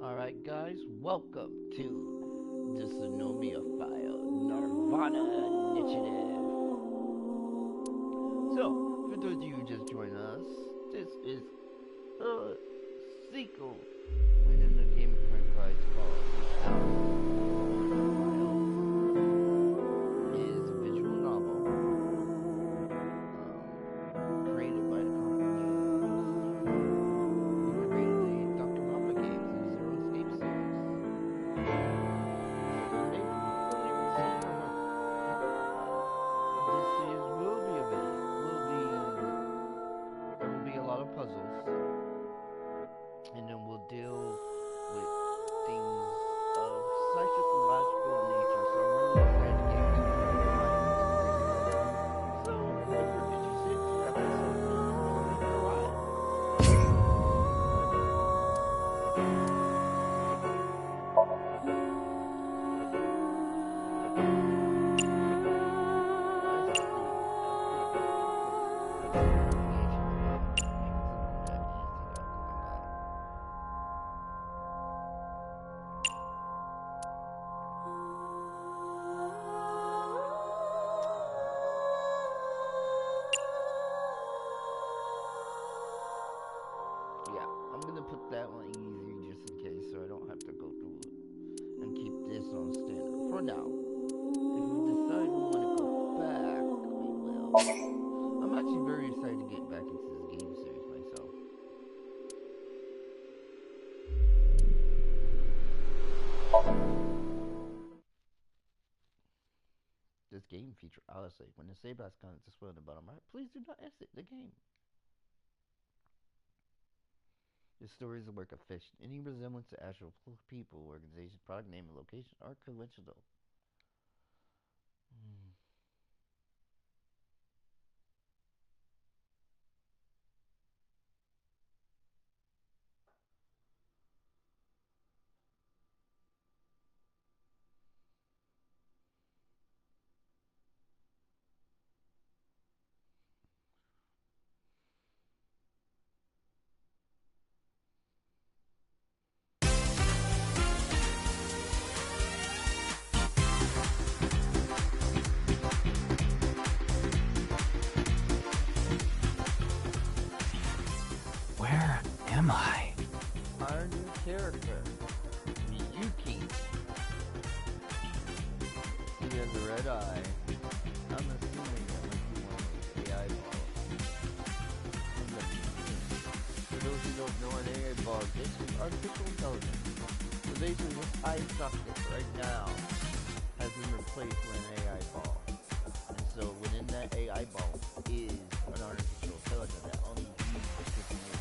Alright, guys, welcome to the Somnium Files nirvanA initiative. So, for those of you who just joined us, this is a sequel within the game franchise called It is a visual novel created by the company who created the Dr. Mama games and Zero Escape series. This series will be a video. There will be a lot of puzzles, and then we'll deal with things of psychological nature. So I'm really excited to get into it. So if you're interested in this episode, we'll make it a while. Yeah, I'm gonna put that one easy just in case so I don't have to go through it and keep this on standard for now. If we decide we want to go back, we will. I'm actually very excited to get back into this game series myself. This game feature, honestly, when the save icon is displayed on the bottom right, please do not exit the game. The story is a work of fiction. Any resemblance to actual people, organization, product name, and location are coincidental. Where am I? Our new character, Miyuki. She has a red eye. I'm assuming that might be one of those AI balls. For those who don't know, an AI ball is artificial intelligence. So basically, this eye socket right now has been replaced with an AI ball. And so within that AI ball is an artificial intelligence that only uses to communicate.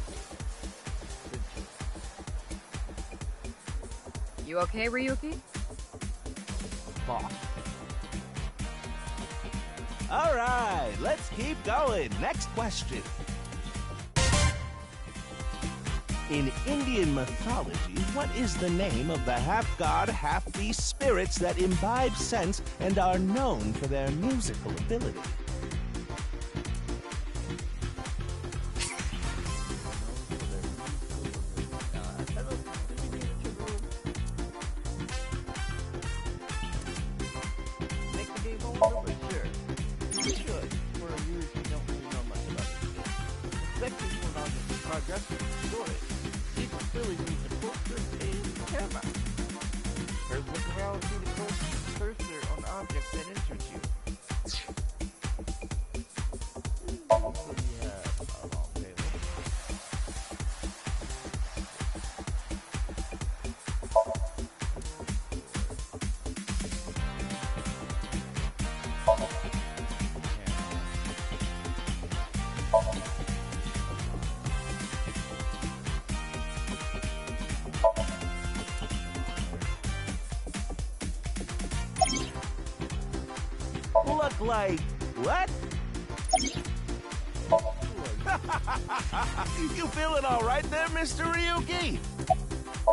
You okay, Ryuki? Boss. All right, let's keep going. Next question. In Indian mythology, what is the name of the half-god, half-beast spirits that imbibe sense and are known for their musical ability? Make the game over, but sure. You should, for viewers who don't really know much about this game. Especially when on the progressive story. People really need the culture and camera. First look around and see the cursor on the object that interests you. So you have a long table. Look like what? You feeling all right there, Mr. Ryuki?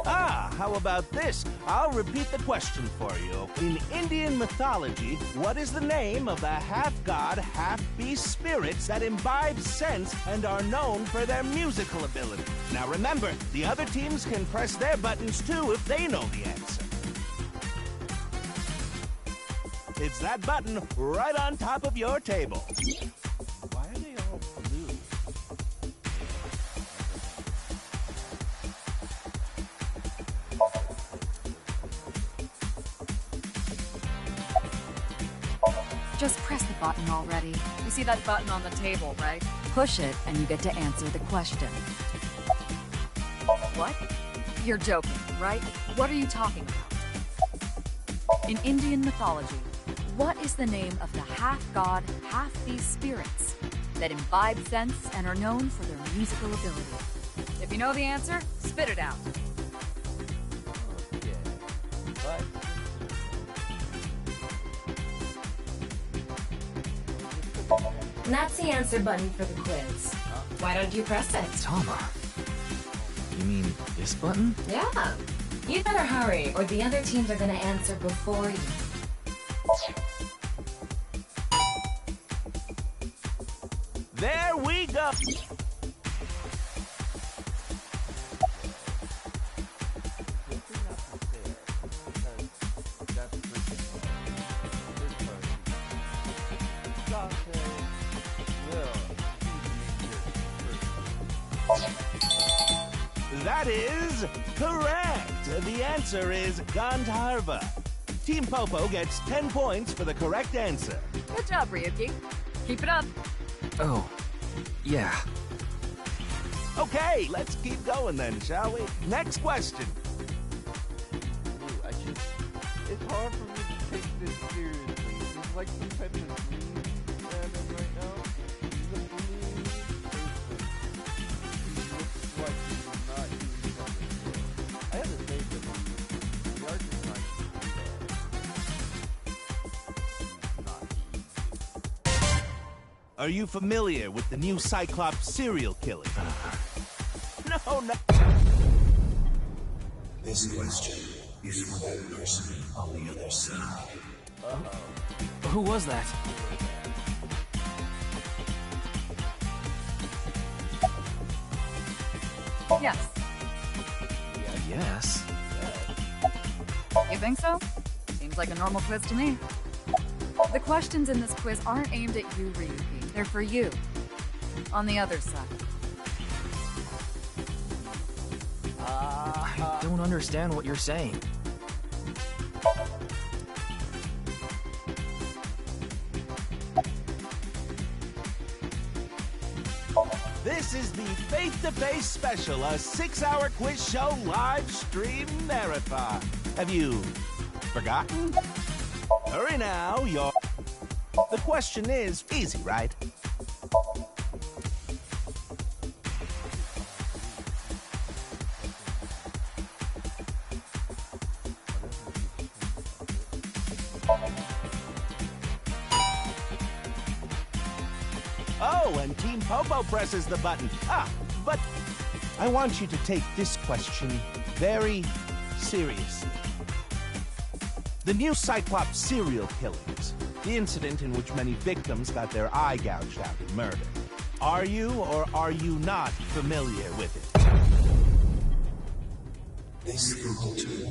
How about this? I'll repeat the question for you. In Indian mythology, what is the name of the half-god, half-beast spirits that imbibe sense and are known for their musical ability? Now remember, the other teams can press their buttons too if they know the answer. It's that button right on top of your table. Why are they all blue? Just press the button already. You see that button on the table, right? Push it and you get to answer the question. What? You're joking, right? What are you talking about? In Indian mythology, what is the name of the half-god, half-beast spirits that imbibe sense and are known for their musical ability? If you know the answer, spit it out. Okay. But... That's the answer button for the quiz. Why don't you press it? Tama. You mean this button? Yeah. You better hurry, or the other teams are gonna answer before you. There we go. That is correct. The answer is Gandharva. Team Popo gets 10 points for the correct answer. Good job, Ryuki. Keep it up. Oh, yeah. Okay, let's keep going then, shall we? Next question. It's hard for me to take this seriously. It's like some type of dream happening right now. He's a blue person. He looks like he's not using something. I have to say that the art design is not. Are you familiar with the new Cyclops serial killer? No. This question is for that person on the other side. Who was that? Yes. Yes. You think so? Seems like a normal quiz to me. The questions in this quiz aren't aimed at you, Ryuki. They're for you. On the other side. I don't understand what you're saying. This is the Face-to-Face Special, a 6-hour quiz show live stream marathon. Have you forgotten? Hurry now, The question is easy, right? Oh, and Team Popo presses the button. But I want you to take this question very seriously. The new Cyclops serial killings, the incident in which many victims got their eye gouged out in murder. Are you or are you not familiar with it? This can alter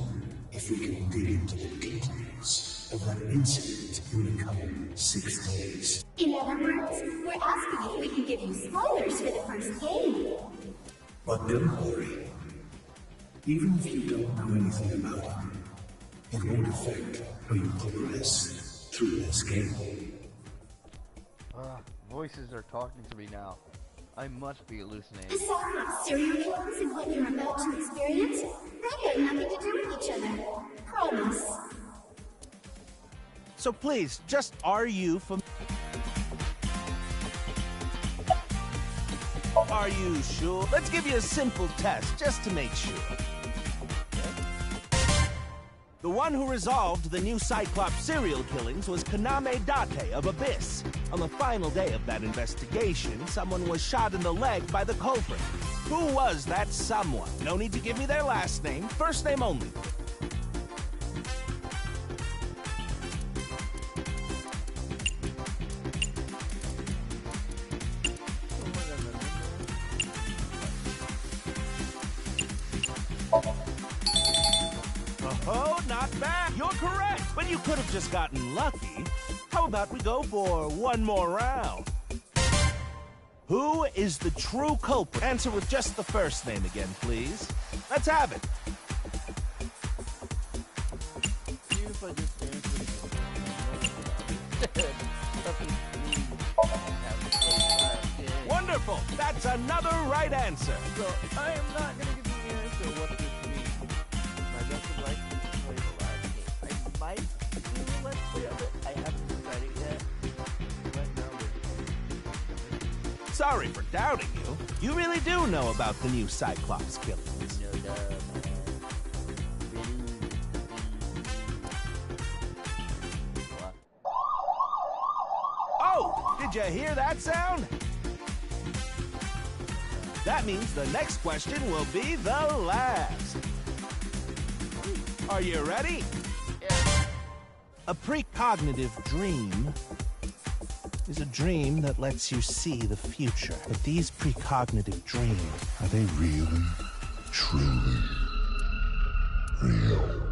if we can dig into the details of that incident in the coming 6 days. In other words, we're asking if we can give you spoilers for the first game. But don't worry. Even if you don't know anything about it, it won't affect how you progress through this game. Voices are talking to me now. I must be hallucinating. The Cyclops serial killers and what you're about to experience, they have nothing to do with each other. Promise. So please, just are you Are you sure? Let's give you a simple test, just to make sure. The one who resolved the new Cyclops serial killings was Kaname Date of Abyss. On the final day of that investigation, someone was shot in the leg by the culprit. Who was that someone? No need to give me their last name, first name only. Oh, not bad. You're correct, but you could have just gotten lucky. How about we go for one more round? Who is the true culprit? Answer with just the first name again, please. Let's have it. Even if I just answer it. Wonderful. That's another right answer. So, I am not going to give you the answer what this means. My best advice is to play the last game. I might do a let's play of it. I haven't decided yet. Right now, Sorry for doubting you. You really do know about the new Cyclops killings. no, man. What? Oh, did you hear that sound? That means the next question will be the last. Are you ready? Yeah. A precognitive dream is a dream that lets you see the future. But these precognitive dreams, Are they really, truly real?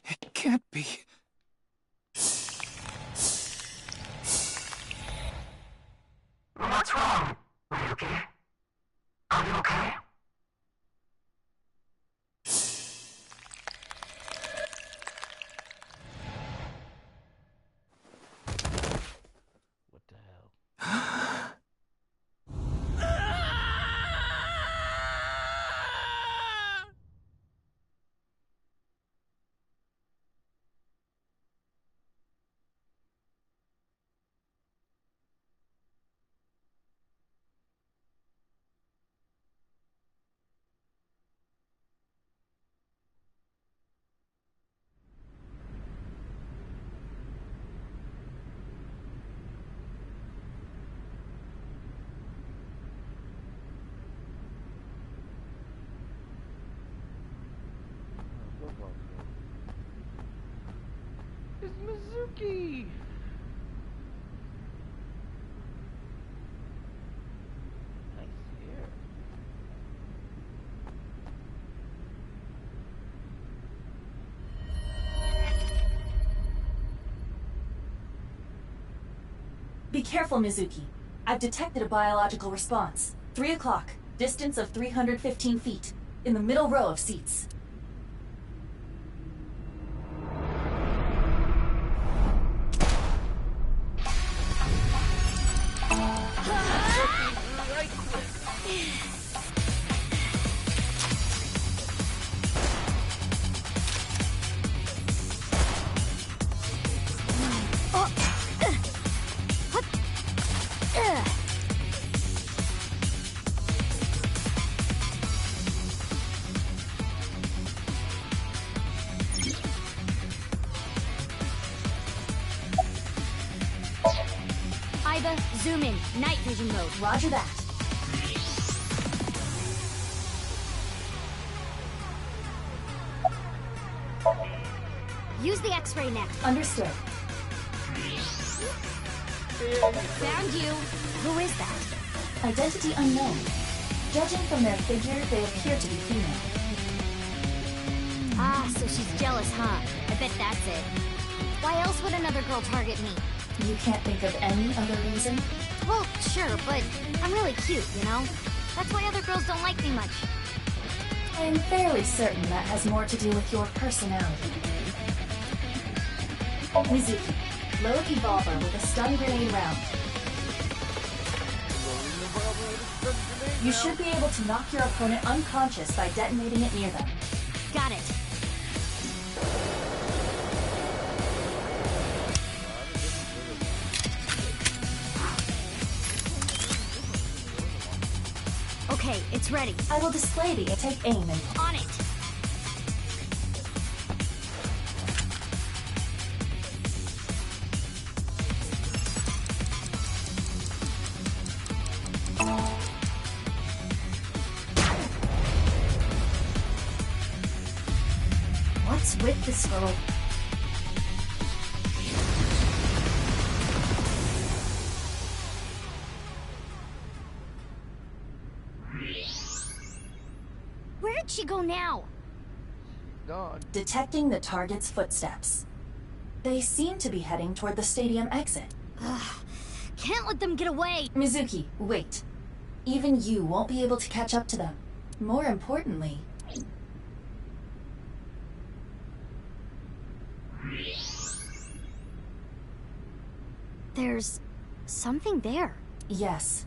It can't be. What's wrong, Ryuki? Are you okay? What the hell? It's Mizuki! Nice hair. Be careful, Mizuki. I've detected a biological response. 3 o'clock, distance of 315 feet, in the middle row of seats. Iba, zoom in. Night vision mode. Roger that. Use the X-ray now. Understood. Found you. Who is that? Identity unknown. Judging from their figure, they appear to be female. Ah, so she's jealous, huh? I bet that's it. Why else would another girl target me? You can't think of any other reason? Well, sure, but I'm really cute, you know? That's why other girls don't like me much. I am fairly certain that has more to do with your personality. Mizuki, load Evolver with a stun grenade round. Rolling the bubble with a stun grenade. You should be able to knock your opponent unconscious by detonating it near them. Got it. Okay, it's ready. I will display the take aim and On it. what's with this girl? Where'd she go now? Gone. Detecting the target's footsteps. They seem to be heading toward the stadium exit. Ugh. Can't let them get away. Mizuki, wait. Even you won't be able to catch up to them. More importantly... There's something there. Yes.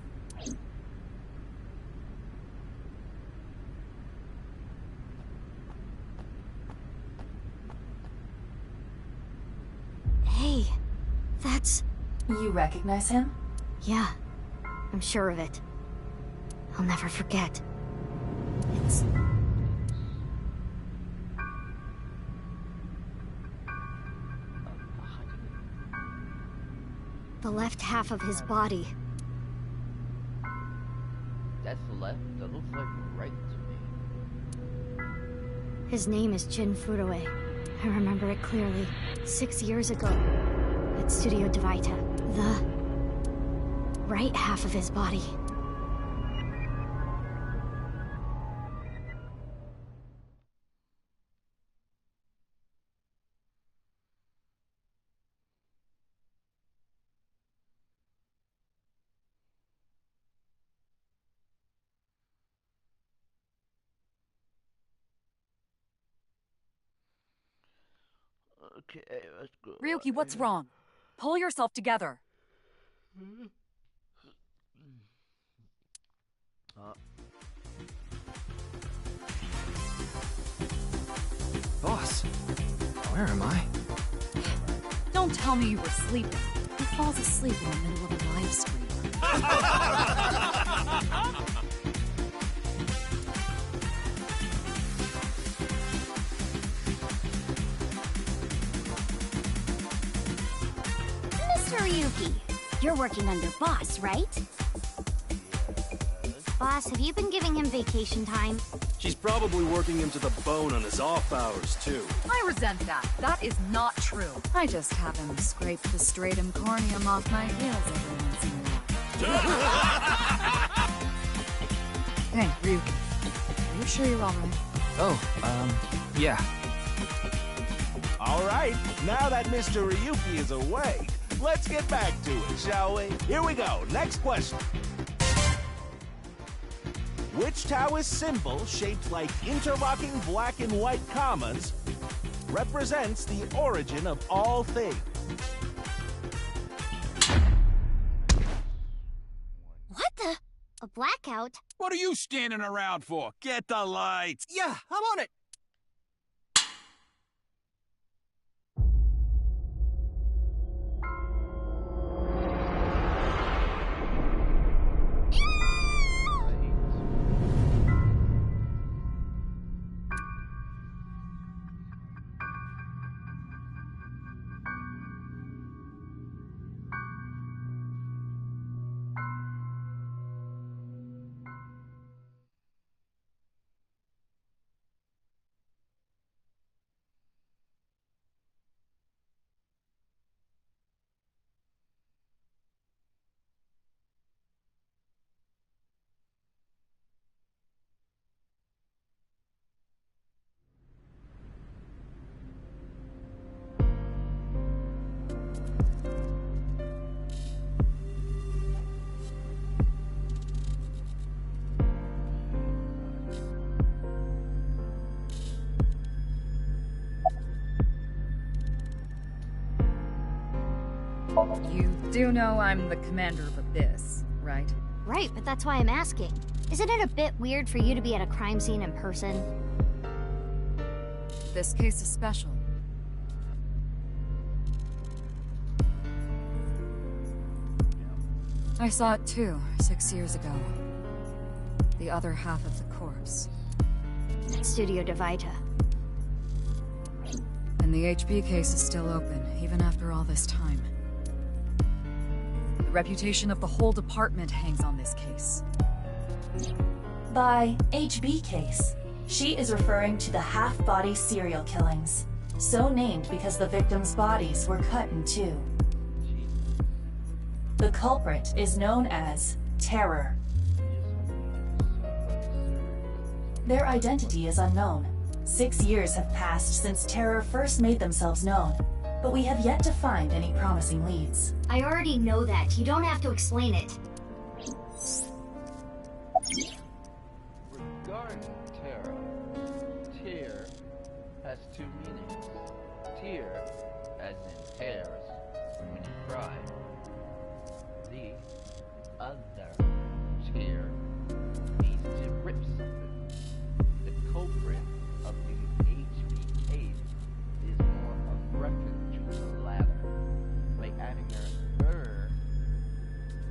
Hey, that's... You recognize him? Yeah, I'm sure of it. I'll never forget. It's... the left half of his body. That's the left. That looks like right to me. His name is Jin Furue. I remember it clearly. 6 years ago, at Studio Devita. The right half of his body. Okay, let's go. Ryuki, what's wrong? Pull yourself together. Boss, where am I? Don't tell me you were sleeping. Who falls asleep in the middle of a live stream? Mr. Ryuki, you're working under Boss, right? Boss, have you been giving him vacation time? She's probably working him to the bone on his off hours, too. I resent that. That is not true. I just have him scrape the stratum corneum off my heels every once in a while. Hey, Ryuki. Are you sure you're alright? Oh, yeah. All right, now that Mr. Ryuki is awake, let's get back to it, shall we? Here we go. Next question. Which Taoist symbol, shaped like interlocking black and white commas, represents the origin of all things? What the? A blackout? What are you standing around for? Get the lights. Yeah, I'm on it. You do know I'm the commander of Abyss, right? Right, but that's why I'm asking. Isn't it a bit weird for you to be at a crime scene in person? This case is special. I saw it too, 6 years ago. The other half of the corpse. At Studio Divita. And the HB case is still open, even after all this time. The reputation of the whole department hangs on this case. By HB case, she is referring to the half-body serial killings, so named because the victims' bodies were cut in two. The culprit is known as Terror. Their identity is unknown. 6 years have passed since Terror first made themselves known, but we have yet to find any promising leads. I already know that. You don't have to explain it. Regarding Terra, tear has two meanings. Tear, as in tears, when you cry. The other tear means to rip something. The culprit of the HB case is more of reference to the latter. By adding her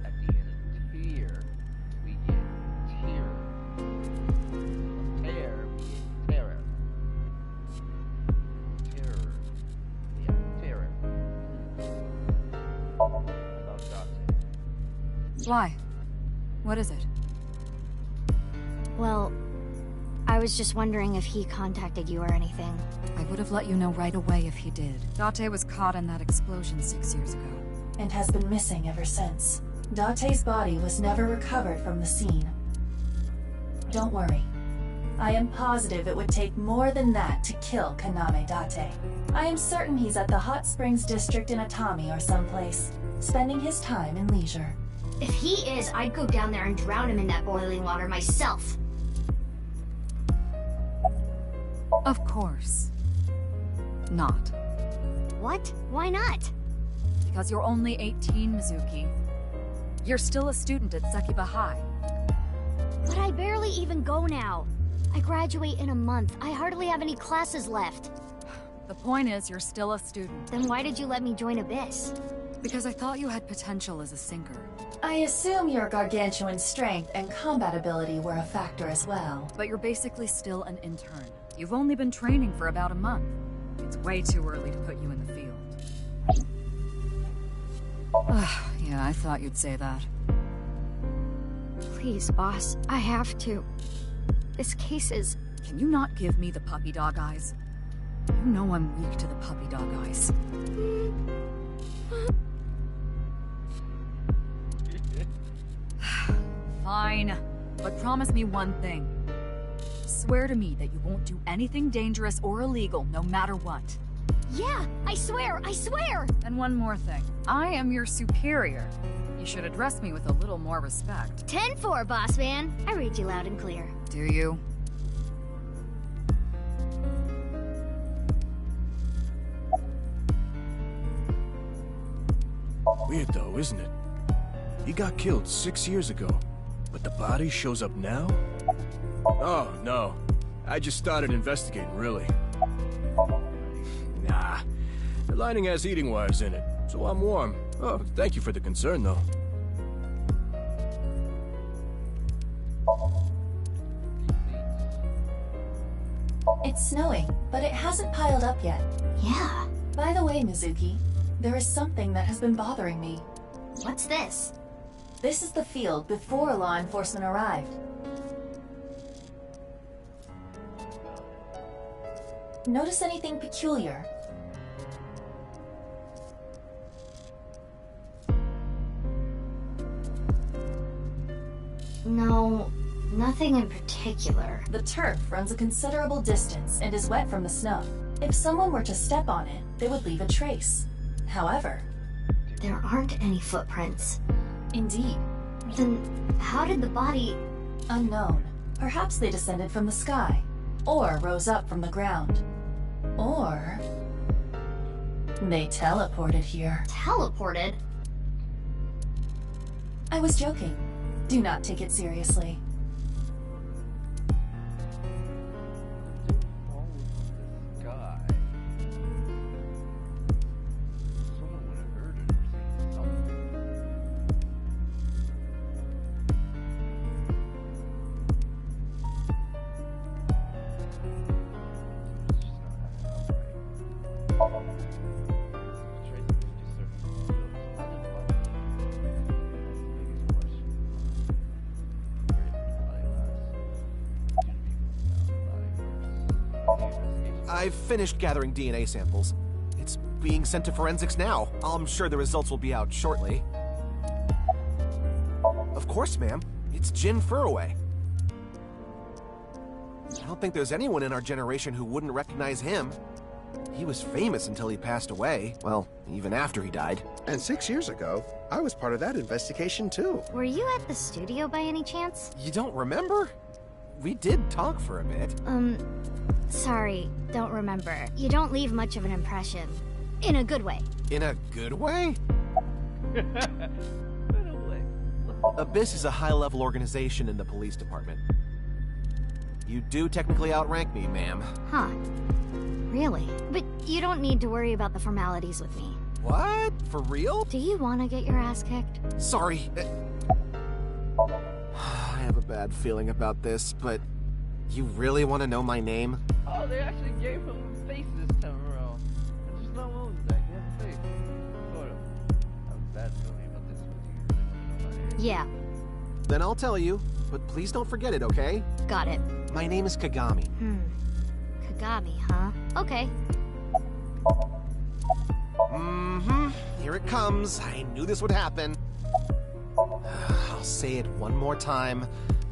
at the end of tear, we get tear. Tear being terror. Terror. Yeah, terror. About Dante. Why? What is it? Well, I was just wondering if he contacted you or anything. I would have let you know right away if he did. Date was caught in that explosion 6 years ago. And has been missing ever since. Date's body was never recovered from the scene. Don't worry. I am positive it would take more than that to kill Kaname Date. I am certain he's at the Hot Springs district in Atami or someplace, spending his time in leisure. If he is, I'd go down there and drown him in that boiling water myself. Of course. Not. What? Why not? Because you're only 18, Mizuki. You're still a student at Sekiba High. But I barely even go now. I graduate in a month. I hardly have any classes left. The point is, you're still a student. Then why did you let me join Abyss? Because I thought you had potential as a sinker. I assume your gargantuan strength and combat ability were a factor as well. But you're basically still an intern. You've only been training for about a month. It's way too early to put you in the field. Yeah, I thought you'd say that. Please, boss. I have to. This case is... Can you not give me the puppy dog eyes? You know I'm weak to the puppy dog eyes. Fine, but promise me one thing. Swear to me that you won't do anything dangerous or illegal, no matter what. Yeah, I swear, I swear! And one more thing. I am your superior. You should address me with a little more respect. 10-4, boss man. I read you loud and clear. Do you? Weird though, isn't it? He got killed 6 years ago, but the body shows up now? Oh, no. I just started investigating, really. Nah. The lining has heating wires in it, so I'm warm. Oh, thank you for the concern, though. It's snowing, but it hasn't piled up yet. Yeah. By the way, Mizuki, there is something that has been bothering me. What's this? This is the field before law enforcement arrived. Notice anything peculiar? No, nothing in particular. The turf runs a considerable distance and is wet from the snow. If someone were to step on it, they would leave a trace. However, there aren't any footprints. Indeed. Then how did the body... Unknown. Perhaps they descended from the sky, or rose up from the ground. Or... they teleported here. Teleported? I was joking. Do not take it seriously. I've finished gathering DNA samples. It's being sent to forensics now. I'm sure the results will be out shortly. Of course, ma'am. It's Jin Furroway. I don't think there's anyone in our generation who wouldn't recognize him. He was famous until he passed away. Well, even after he died. And 6 years ago, I was part of that investigation too. Were you at the studio by any chance? You don't remember? We did talk for a bit. Sorry, don't remember. You don't leave much of an impression. In a good way. In a good way? Abyss is a high-level organization in the police department. You do technically outrank me, ma'am. Huh. Really? But you don't need to worry about the formalities with me. What? For real? Do you want to get your ass kicked? Sorry. I have a bad feeling about this, but you really want to know my name? Oh, they actually gave him a face this time around. I just know what was that. He had a face. Sort of. I have a bad feeling about this one. Do you really want to know my name? Yeah. Then I'll tell you, but please don't forget it, okay? Got it. My name is Kagami. Kagami, huh? Okay. Here it comes. I knew this would happen. I'll say it one more time.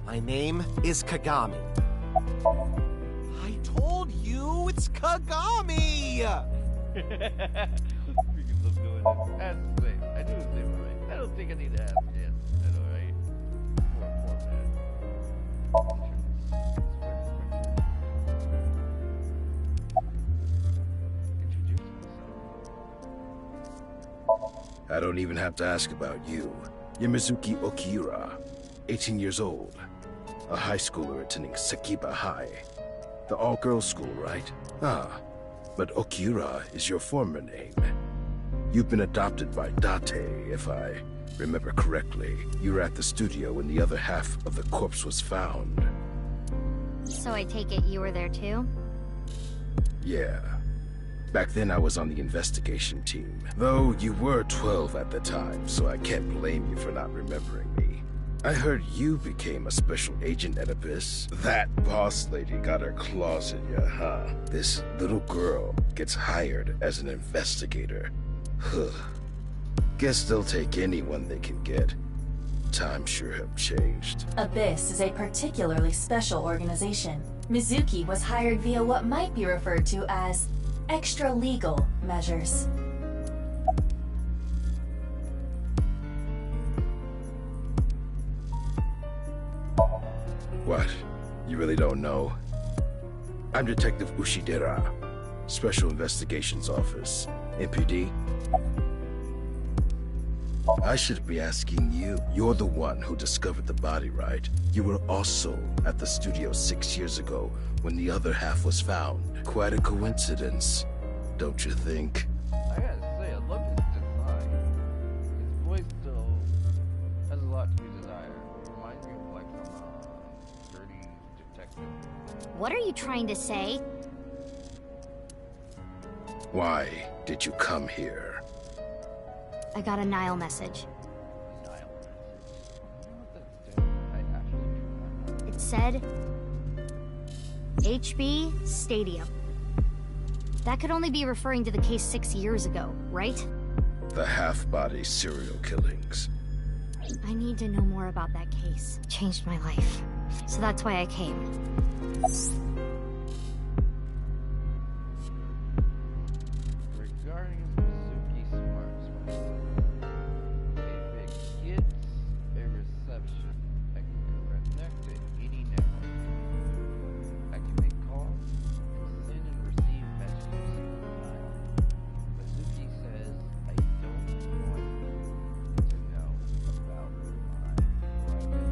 My name is Kagami. I told you it's Kagami! Speaking of doing it, ask the same. I do the same, alright? I don't think I need to ask yet. I know, right? Poor man. I don't even have to ask about you. Yamazuki Okira, 18 years old. A high schooler attending Sakiba High. The all-girls school, right? Ah, but Okira is your former name. You've been adopted by Date, if I remember correctly. You were at the studio when the other half of the corpse was found. So I take it you were there too? Yeah. Back then I was on the investigation team. Though you were 12 at the time, so I can't blame you for not remembering me. I heard you became a special agent at Abyss. That boss lady got her claws in you, huh? This little girl gets hired as an investigator. Huh. Guess they'll take anyone they can get. Times sure have changed. Abyss is a particularly special organization. Mizuki was hired via what might be referred to as extra-legal measures. What? You really don't know? I'm Detective Ushidera, Special Investigations Office, MPD. I should be asking you. You're the one who discovered the body, right? You were also at the studio 6 years ago when the other half was found. Quite a coincidence, don't you think? I gotta say, I love his design. His voice still has a lot to be desired. It reminds me of like some dirty detective. What are you trying to say? Why did you come here? I got a Nile message. It said HB Stadium. That could only be referring to the case 6 years ago, right? The half-body serial killings. I need to know more about that case. It changed my life. So that's why I came. Regarding Mizuki Smart, if it gets a reception, I can connect to any network. I can make calls, send and receive messages anytime. Mizuki says I don't want to know about my private.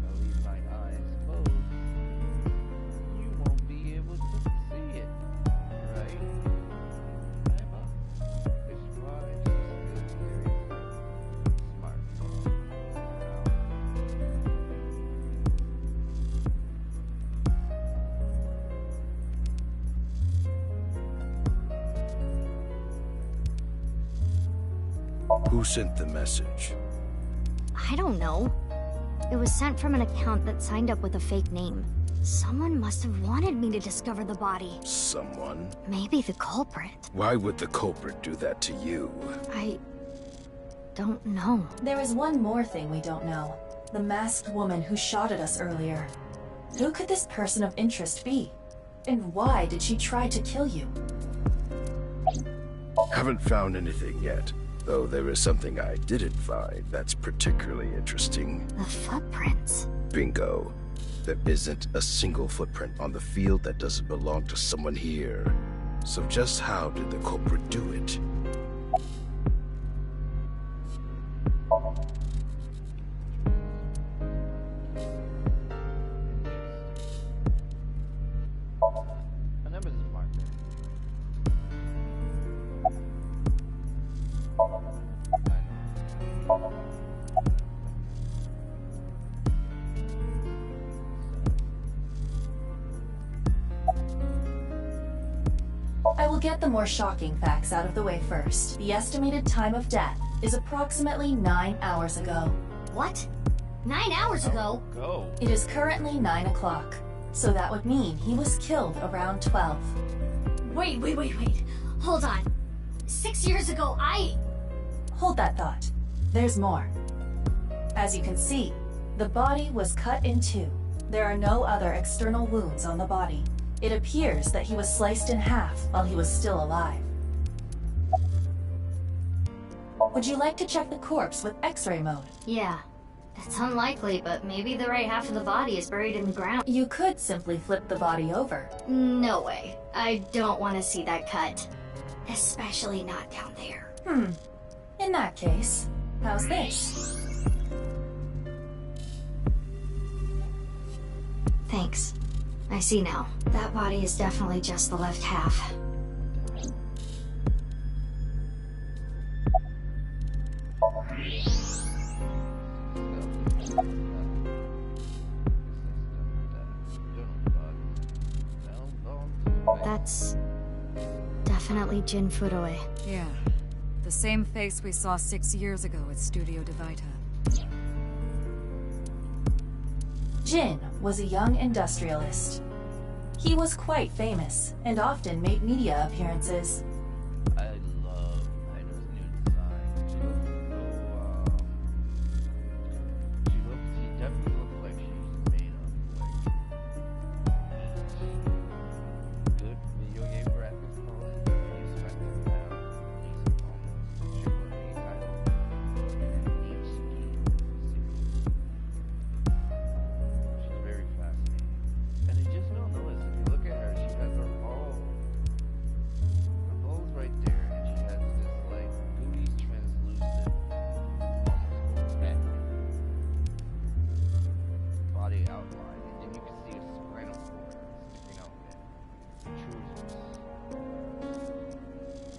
I'll leave my eyes closed. You won't be able to see it, right? I'm a visualized smartphone. Who sent the message? I don't know. It was sent from an account that signed up with a fake name. Someone must have wanted me to discover the body. Someone? Maybe the culprit. Why would the culprit do that to you? I don't know. There is one more thing we don't know. The masked woman who shot at us earlier. Who could this person of interest be? And why did she try to kill you? Haven't found anything yet. Though there is something I didn't find that's particularly interesting. The footprints. Bingo. There isn't a single footprint on the field that doesn't belong to someone here. So just how did the culprit do it? My name is Martin. I will get the more shocking facts out of the way first. The estimated time of death is approximately 9 hours ago. What? 9 hours ago? Go. It is currently 9 o'clock, so that would mean he was killed around 12. Wait. Hold on. 6 years ago, Hold that thought. There's more. As you can see, the body was cut in two. There are no other external wounds on the body. It appears that he was sliced in half while he was still alive. Would you like to check the corpse with X-ray mode? Yeah. It's unlikely, but maybe the right half of the body is buried in the ground. You could simply flip the body over. No way. I don't want to see that cut. Especially not down there. In that case, how's this? Thanks. I see now. That body is definitely just the left half. That's definitely Jin Furue. Yeah. The same face we saw 6 years ago at Studio Divita. Jin was a young industrialist. He was quite famous and often made media appearances. I love Ida's new design. She definitely looks like she's made of good video game graphics quality. You expect them to have at least almost AAA title and each game series. She's very fascinating. And I just don't notice, if you look at her, she has her balls right there, and she has this like gooey translucent almost opaque body outline, and then you can see a spinal cord sticking out there. Protrusions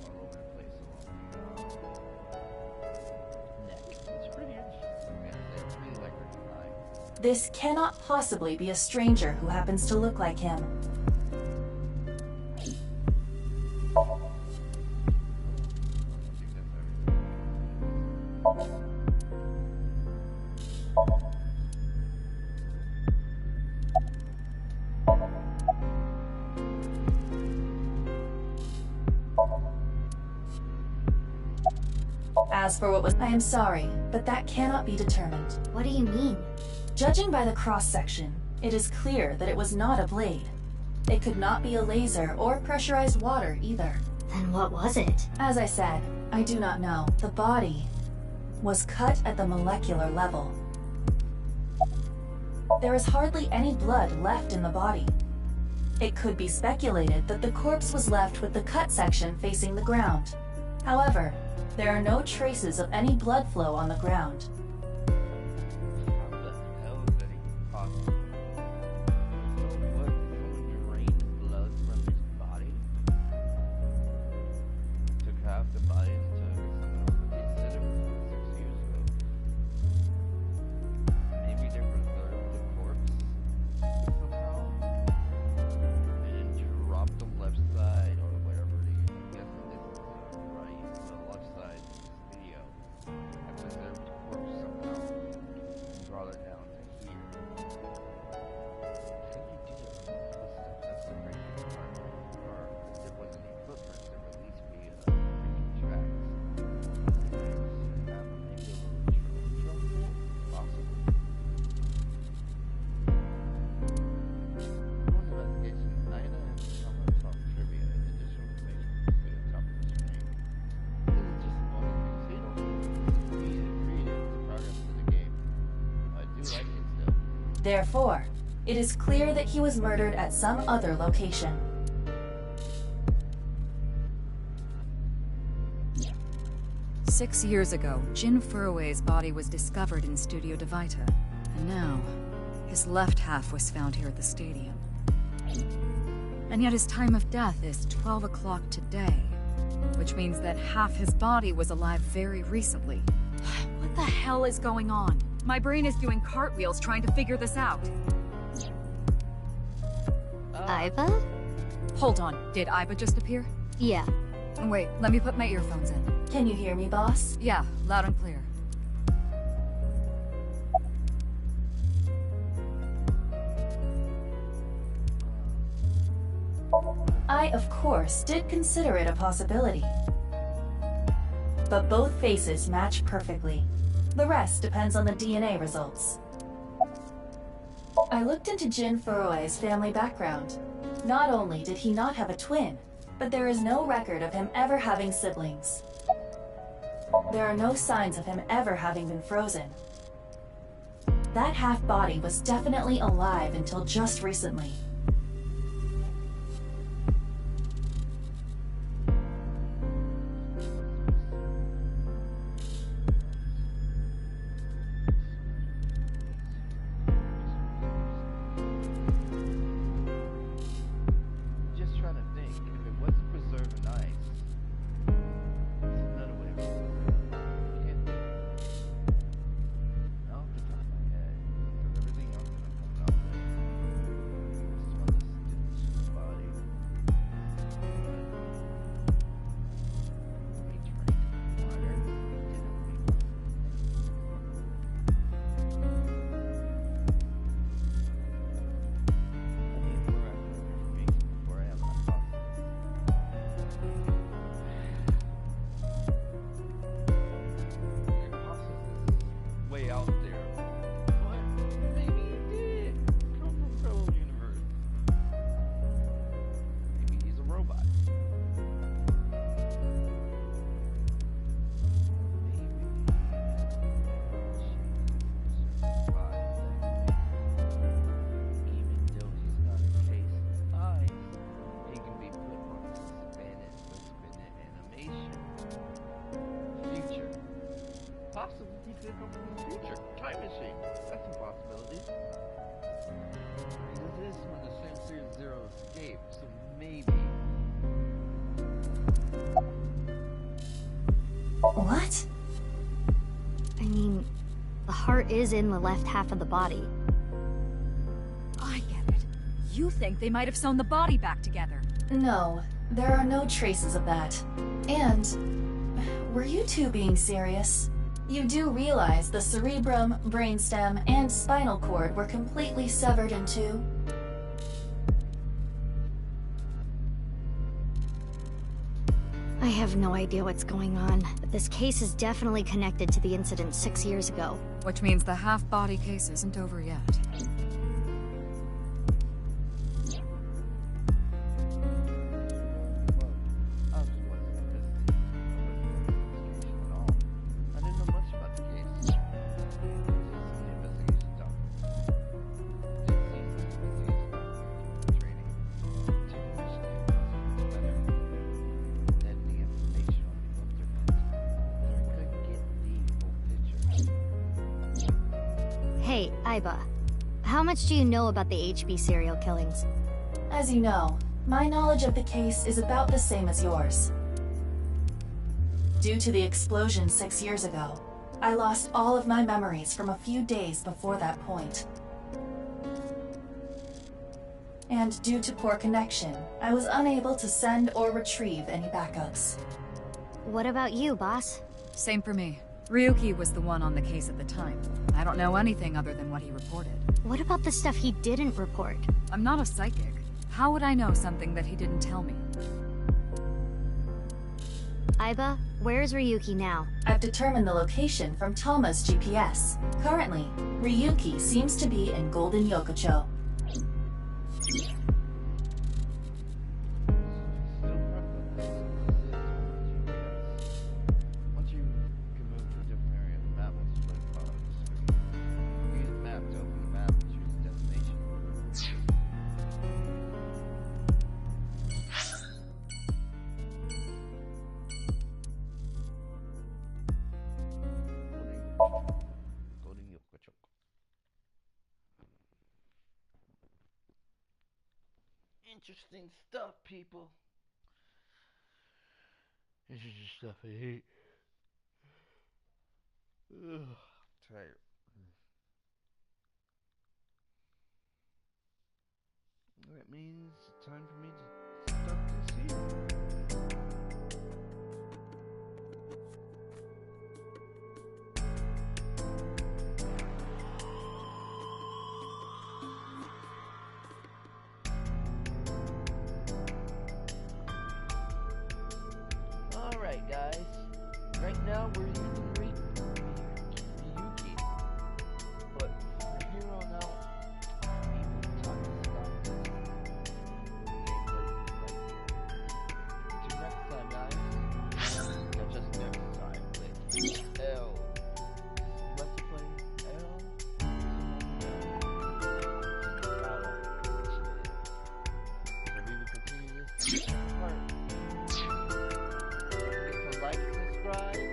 all over the place along the neck. It's pretty interesting, man. I really like her design. This cannot possibly be a stranger who happens to look like him. As for what was, I am sorry, but that cannot be determined. What do you mean? Judging by the cross-section, it is clear that it was not a blade. It could not be a laser or pressurized water either. Then what was it? As I said, I do not know. The body was cut at the molecular level. There is hardly any blood left in the body. It could be speculated that the corpse was left with the cut section facing the ground. However, there are no traces of any blood flow on the ground. How the hell is that even possible? So what? Someone drained blood from his body? Took half the body and took someone else, but they said it was 6 years ago. Maybe they preserved the corpse somehow? They didn't drop the left side or whatever they use. I'm guessing this is right, the left side of this video. I preserved the corpse Therefore, it is clear that he was murdered at some other location. "6 years ago, Jin Furue's body was discovered in Studio Divita. And now, his left half was found here at the stadium. And yet his time of death is 12 o'clock today, which means that half his body was alive very recently. What the hell is going on? My brain is doing cartwheels trying to figure this out. Iva? Hold on, did Iva just appear? Yeah. Wait, let me put my earphones in. Can you hear me, boss? Yeah, loud and clear. I, of course, did consider it a possibility. But both faces match perfectly. The rest depends on the DNA results. I looked into Jin Furue's family background. Not only did he not have a twin, but there is no record of him ever having siblings. There are no signs of him ever having been frozen. That half-body was definitely alive until just recently. Just trying to think, if it wasn't preserved in ice, there's another way of can't think. Not off the top of my head, because everything else that I'm coming up with is one that's in the body. But we drank water, we way out there. But maybe he did come from fellow universe. Maybe he's a robot. Even though he's not encased in ice, he can be put on suspended animation. Future. Possibly he could come from the future. Time machine. That's a possibility. This is when the same series Zero escaped, so maybe. What? I mean, the heart is in the left half of the body. I get it. You think they might have sewn the body back together. No, there are no traces of that. And, were you two being serious? You do realize the cerebrum, brainstem, and spinal cord were completely severed in two? I have no idea what's going on, but this case is definitely connected to the incident 6 years ago. Which means the half-body case isn't over yet. Hey, Iba. How much do you know about the HB serial killings? As you know, my knowledge of the case is about the same as yours. Due to the explosion 6 years ago, I lost all of my memories from a few days before that point. And due to poor connection, I was unable to send or retrieve any backups. What about you, boss? Same for me. Ryuki was the one on the case at the time. I don't know anything other than what he reported. What about the stuff he didn't report? I'm not a psychic. How would I know something that he didn't tell me? Iba, where's Ryuki now? I've determined the location from Tama's GPS. Currently, Ryuki seems to be in Golden Yokocho. Once you can move to a different area, the map will split apart on the screen. Use the map to open the map and choose Interesting stuff, people. Interesting stuff I hate. Ugh, tired. That means it's time for me to start this series. Alright guys, right now we're using Ryuki, but from here on out, we will talk about this gameplay. Till next time guys, no, just next time with L. Let's play L. So we will continue this part. Like, subscribe.